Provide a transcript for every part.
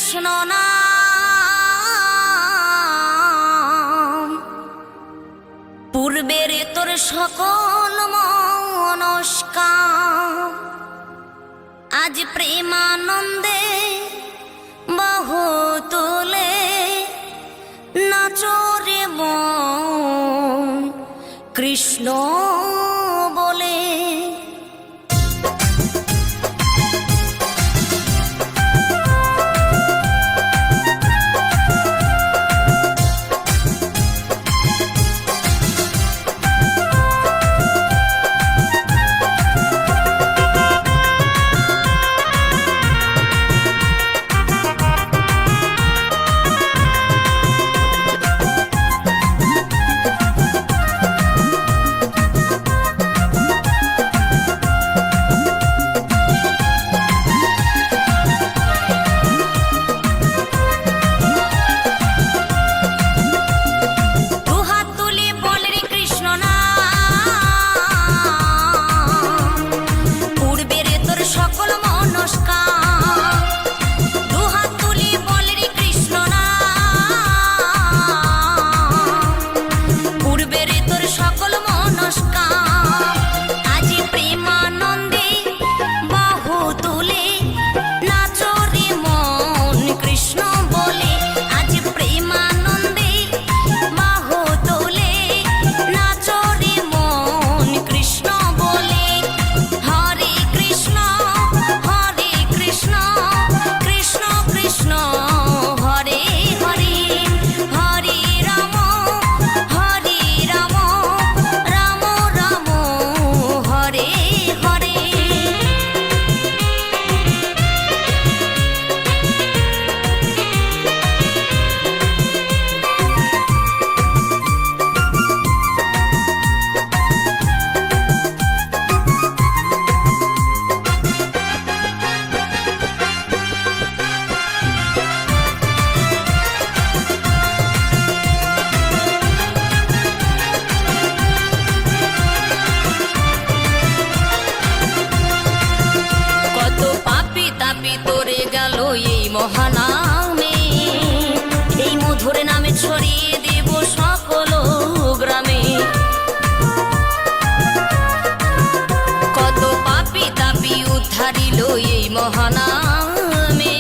কৃষ্ণ নাম, পূর্বের তোর সকল মনস্কাম, আজ প্রেমানন্দে বাহু তুলে নাচরে মন কৃষ্ণ বলে। মহানামে এই মধুর নামে ছড়িয়ে দেব সকল গ্রামে। কত পাপী তাপী উদ্ধারিল এই মহানামে,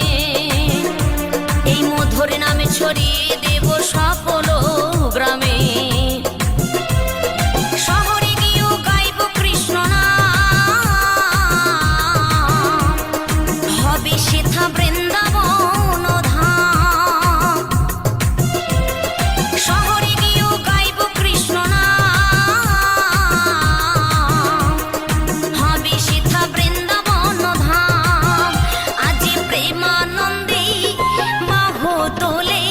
এই মধুর নামে ছড়িয়ে দেব সকল গ্রামে। শহরে গিয়েও গাইব কৃষ্ণ নাম, হবে সেথা বৃন্দাবন ধাম। শহরে গিয়েও গাইব কৃষ্ণ নাম, হবে সেথা বৃন্দাবন ধাম। আজ প্রেমানন্দে বাহু তোলে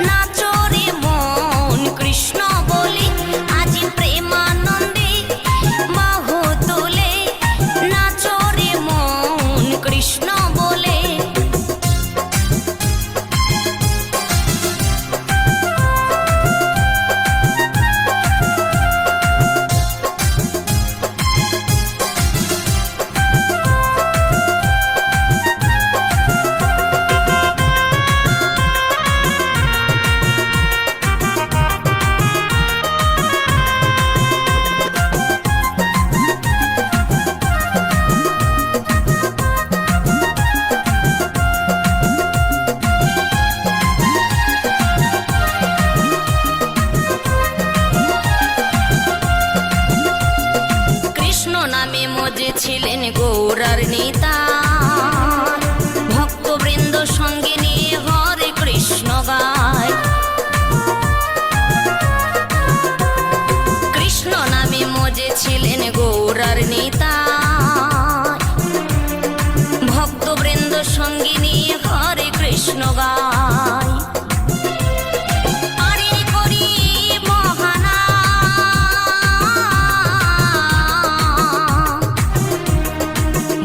নাচরে মন কৃষ্ণ বলে। আজ প্রেমানন্দে বাহু তোলে নাচরে মন কৃষ্ণ বলে। ছিলেন গৌরার নেতা, ভক্তবৃন্দ সঙ্গে নিয়ে হরে কৃষ্ণ গায়। কৃষ্ণ নামে মজে ছিলেন গৌরার নেতা, ভক্তবৃন্দ সঙ্গে নিয়ে হরে কৃষ্ণ গায়।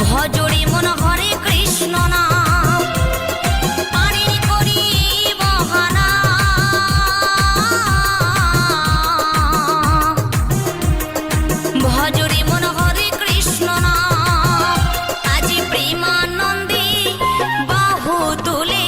ভজরে মন হরে কৃষ্ণ নাম, আজ প্রেমানন্দে বাহু তুলে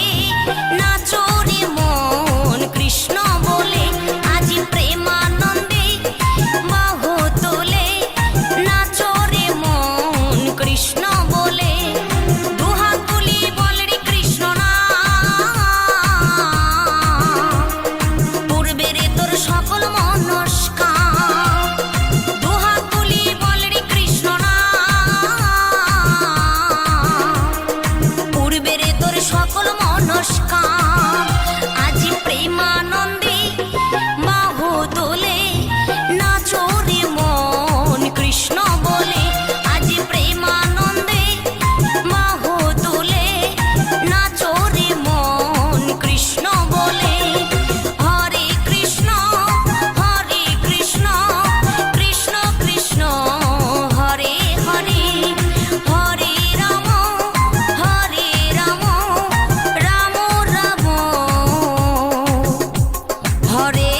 ঘরে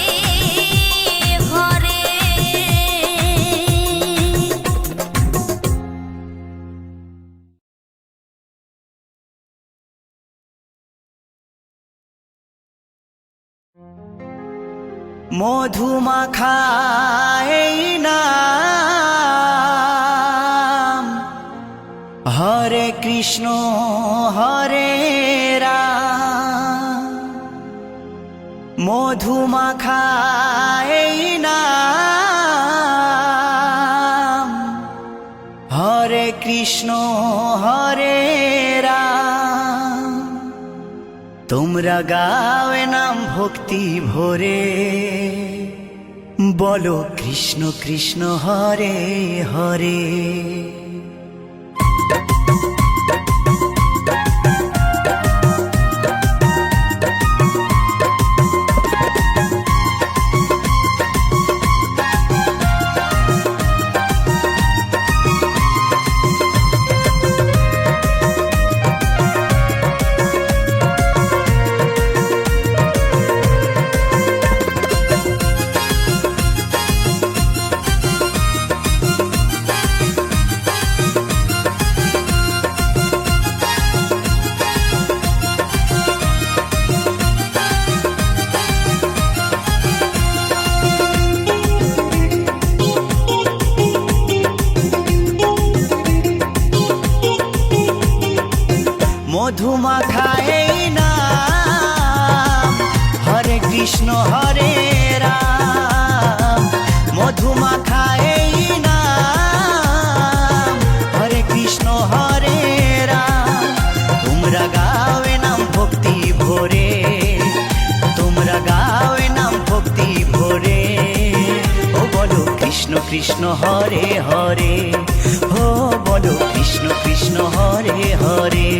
ঘরে। মধুমাখা এই নাম, হরে কৃষ্ণ হরে রাম। মধুমাখা এই নাম, হরে কৃষ্ণ হরে রাম। তোমরা গাও নাম ভক্তি ভরে, বলো কৃষ্ণ কৃষ্ণ হরে হরে। মধুমাখা এই নাম, হরে কৃষ্ণ হরে রাম। মধুমাখা এই নাম, হরে কৃষ্ণ হরে রাম। তোমরা গাও নাম ভক্তি ভরে, তোমরা গাও নাম ভক্তি ভরে। ও বলো কৃষ্ণ কৃষ্ণ হরে হরে, ও বলো কৃষ্ণ কৃষ্ণ হরে হরে।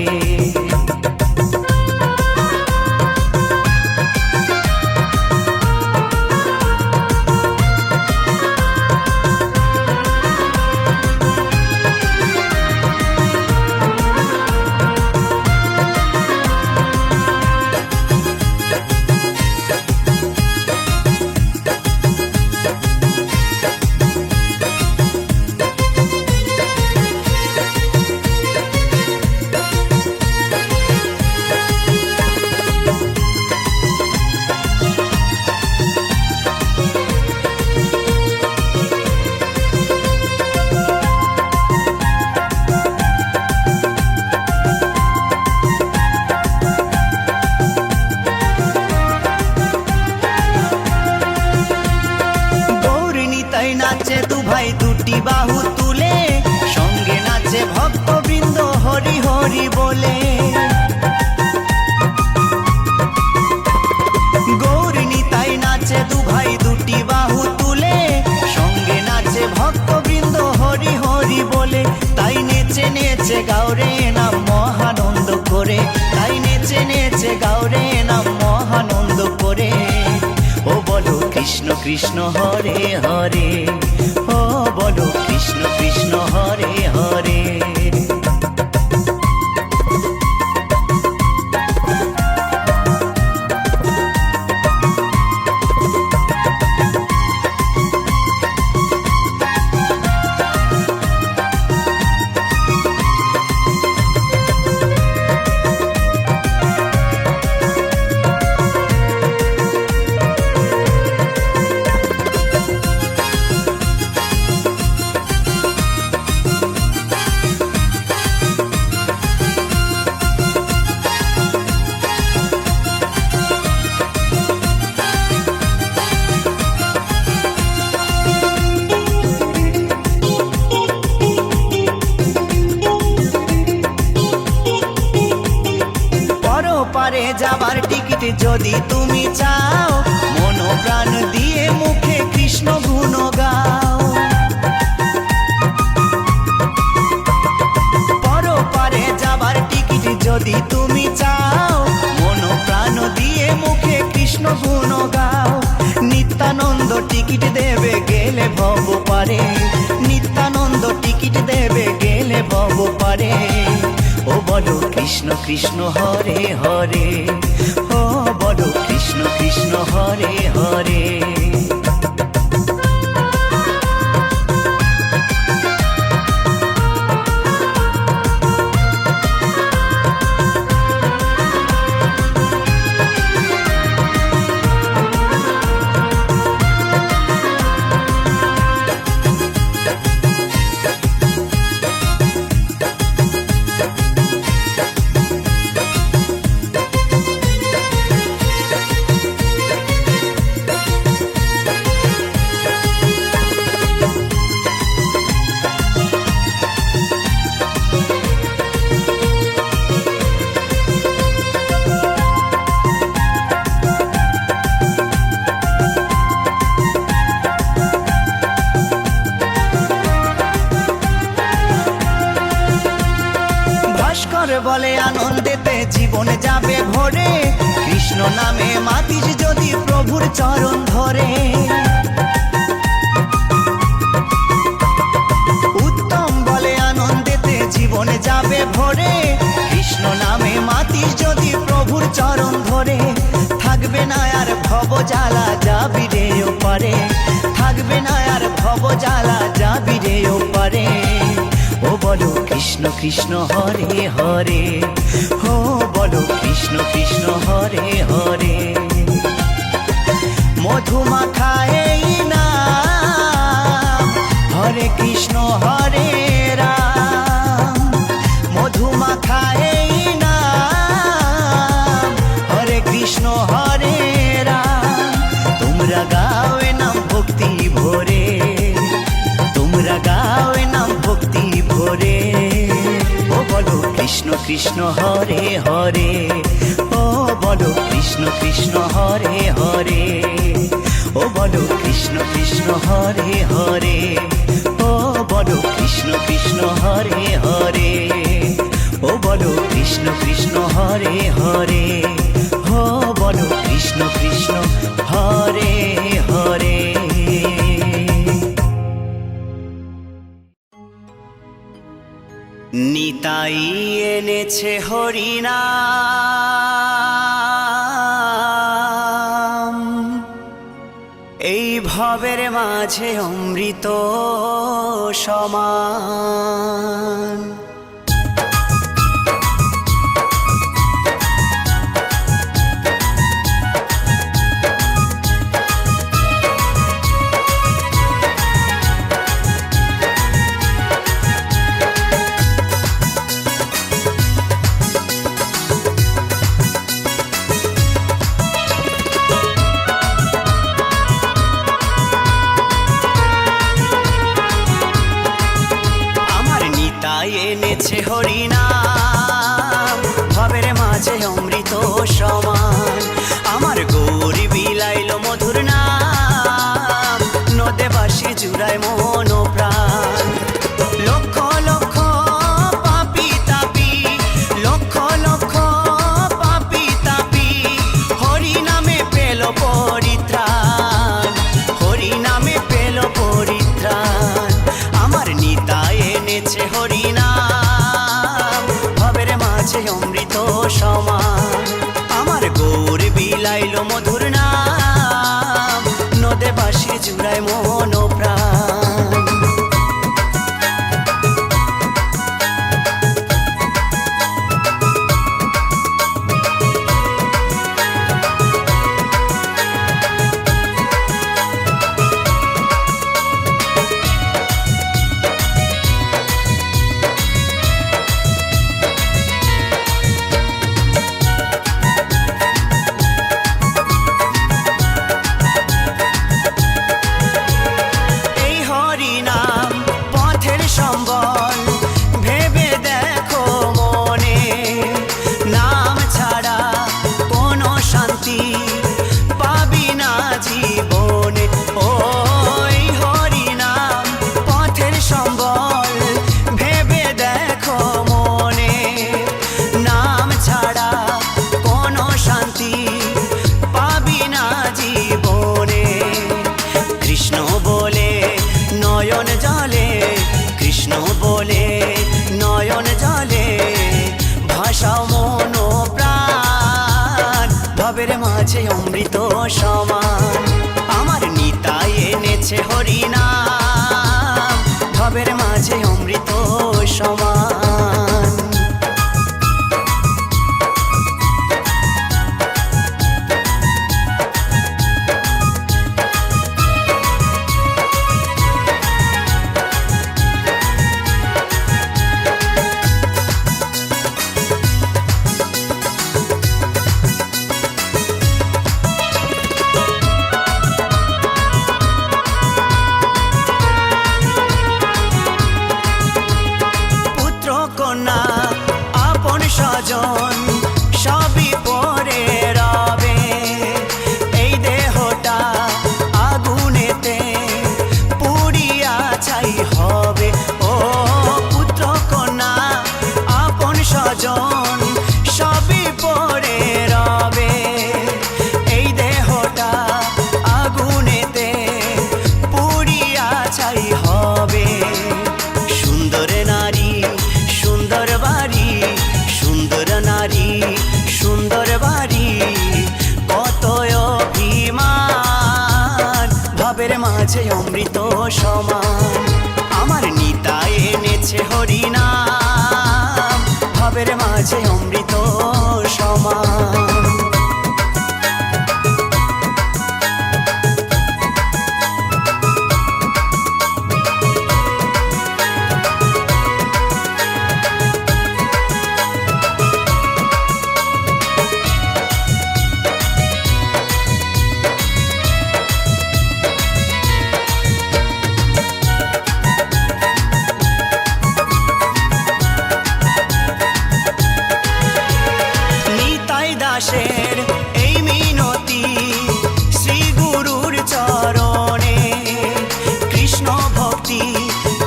নাচে দু ভাই দুটি বাহু তুলে, সঙ্গে নাচে ভক্তবৃন্দ হরি হরি বলে। গৌর নিতাই নাচে দু ভাই দুটি বাহু তুলে, সঙ্গে নাচে ভক্তবৃন্দ হরি হরি বলে। তাই নেচে নেচে গাওরে নাম মহানন্দ করে, তাই নেচে নেচে গাওরে নাম মহানন্দ করে। ও বলো কৃষ্ণ কৃষ্ণ হরে হরে, ও বলো কৃষ্ণ কৃষ্ণ হরে হরে। পারে যাবার টিকিট যদি তুমি চাও, মন প্রাণ দিয়ে মুখে কৃষ্ণ গুণ গাও। পরপারে যাবার টিকিট যদি তুমি চাও, মন প্রাণ দিয়ে মুখে কৃষ্ণ গুণ গাও। নিত্যানন্দ টিকিট দেবে গেলে ভব পারে, নিত্যানন্দ টিকিট দেবে গেলে ভব পারে। ও বলো কৃষ্ণ কৃষ্ণ হরে হরে, ও বলো কৃষ্ণ কৃষ্ণ হরে হরে। বলে আনন্দেতে জীবন যাবে ভরে, কৃষ্ণ নামে মাতিস যদি প্রভুর চরণ ধরে। উত্তম বলে আনন্দেতে জীবন যাবে ভরে, কৃষ্ণ নামে মাতিস যদি প্রভুর চরণ ধরে। থাকবে না আর ভব জ্বালা যাবি রে ওপারে, থাকবে না আর ভব জ্বালা যাবি রে ওপারে। ও বলো কৃষ্ণ কৃষ্ণ হরে হরে, ও বলো কৃষ্ণ কৃষ্ণ হরে হরে। মধুমাখা এই নাম হরে কৃষ্ণ হরে রাম, মধুমাখা এই নাম হরে কৃষ্ণ হরে রাম। তোমরা গাও এ নাম ভক্তি ভরে, তোমরা গাও এ নাম ভক্তি ভরে। ও বলো কৃষ্ণ কৃষ্ণ হরে হরে, ও বলো কৃষ্ণ কৃষ্ণ হরে হরে। ও বলো কৃষ্ণ কৃষ্ণ হরে হরে, ও বলো কৃষ্ণ কৃষ্ণ হরে হরে। ও বলো কৃষ্ণ কৃষ্ণ হরে হরে, ও বলো কৃষ্ণ কৃষ্ণ হরে হরে। নিতাই এনেছে হরিনাম, এই ভবের মাঝে অমৃত সমান। এনেছে হরিনাম, ভবের মাঝে অমৃত সমান। আমার গৌরী বিলাইল মধুর নাম, নদে বাসি জুড়ায় মন প্রাণ। লক্ষ লক্ষ পাপি তাপি, লক্ষ লক্ষ পাপি তাপি হরিনামে পেল পরিত্রাণ, হরিনামে পেল পরিত্রাণ। আমার নিতাই এনেছে হরিনাম, ভবের মাঝে অমৃত সমান। আমার গৌর বিলাইল মধুর নাম, নদে বাসি জুড়ায় মন প্রাণ। মাঝে অমৃত সমান। আমার নিতাই এনেছে হরিনাম, ভবের মাঝে অমৃত সমান। কন্যা আপন স্বজন সবই পরে রবে, এই দেহটা আগুনেতে পুড়িয়া ছাই হবে। ও পুত্র কন্যা আপন স্বজন সবই পরে রবে, এই দেহটা আগুনেতে পুড়িয়া ছাই হবে। সুন্দর নারী সুন্দর বাড়ি, সুন্দর নারী সুন্দর বাড়ি, কত অভিমান, ভবের মাঝে অমৃত সমান। আমার নিতাই এনেছে হরিনাম, ভবের মাঝে অমৃত সমান। দাসের এই মিনতি শ্রী গুরুর চরণে, কৃষ্ণ ভক্তি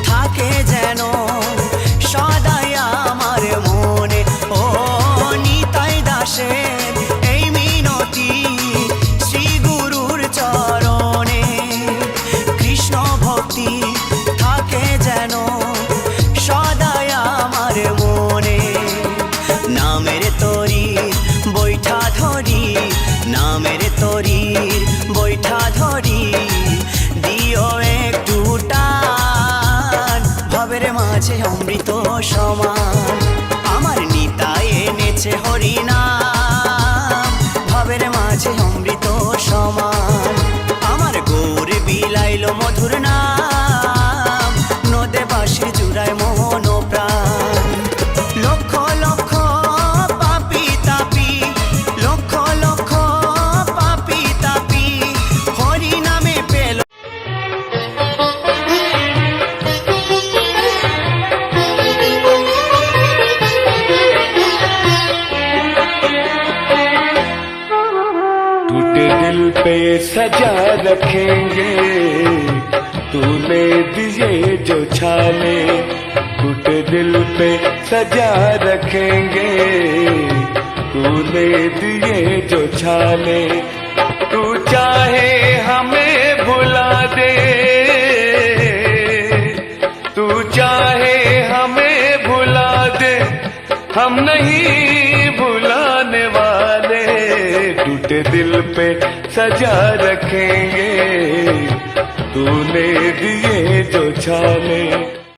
থাকে যেন সদাই আমার মনে। ও নিতাই দাসের এই মিনতি শ্রী গুরুর চরণে, কৃষ্ণ ভক্তি থাকে যেন সদাই আমার মনে। নামের তরি বৈঠা ধরি, নামের তরির বৈঠা ধরি, দিও একটু টান, ভবের মাঝে অমৃত সমান। আমার নিতাই এনেছে হরিনাম, ভবের মাঝে অমৃত সমান। আমার গৌর বিলাইল মধুর নাম, নদে বাঁশি জুড়ায় মন প্রাণ। লক্ষ লক্ষ পাপি তাপি, লক্ষ লক্ষ পাপি তাপি, হরি নামে পেল। टूटे दिल पे सजा रखेंगे तूने दिए जो छाले, टूटे दिल पे सजा रखेंगे तूने दिए जो छाले। तू चाहे हमें भुला दे, तू चाहे हमें भुला दे, हम नहीं भुलाने वाले। टूटे दिल पे सजा रखेंगे तूने दिए जो छाले।